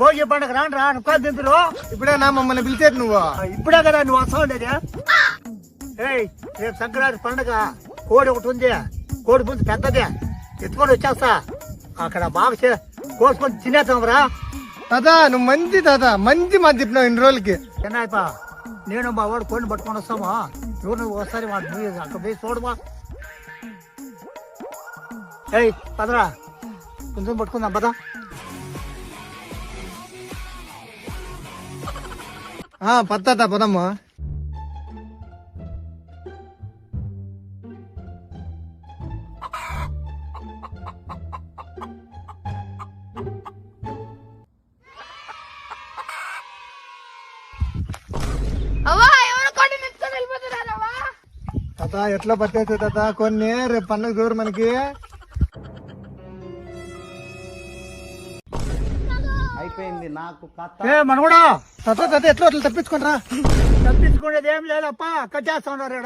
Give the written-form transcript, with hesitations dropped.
భోగి పండుగ రాను రా నువ్వు దింతులు ఇప్పుడేనా మమ్మల్ని పిలిచేది నువ్వు? ఇప్పుడే కదా నువ్వు వస్తా ఉండేది. రేపు సంక్రాంతి పండుగ కోడి ఒకటి ఉంది, కోడి పుంజు పెద్దదే ఎత్తుకొని వచ్చేస్తా. అక్కడ బాగా కోసుకొని తినేస్తాం రా. తాత నువ్వు మంచి తాత, మంచి మాట చెప్పినావు ఇన్ని రోజులకి. చిన్నాయపా నేను మా వాడు కోడిని పట్టుకొని వస్తామా, నువ్వు నువ్వు ఒకసారి వాడు అక్కడ పోయి చూడమా. పదరా కొంచెం పట్టుకుందాం పదా. పత్తాత పదమ్మా. తాత ఎట్లా పట్టేసి తాత కొన్ని, రేపు పండుగ చూరు మనకి. అయిపోయింది నాకు మన కూడా తాత తాత ఎట్లా అట్లా తప్పించుకుంటారా? తప్పించుకునేది ఏం లేదప్ప, కట్టేస్తా ఉన్నారు.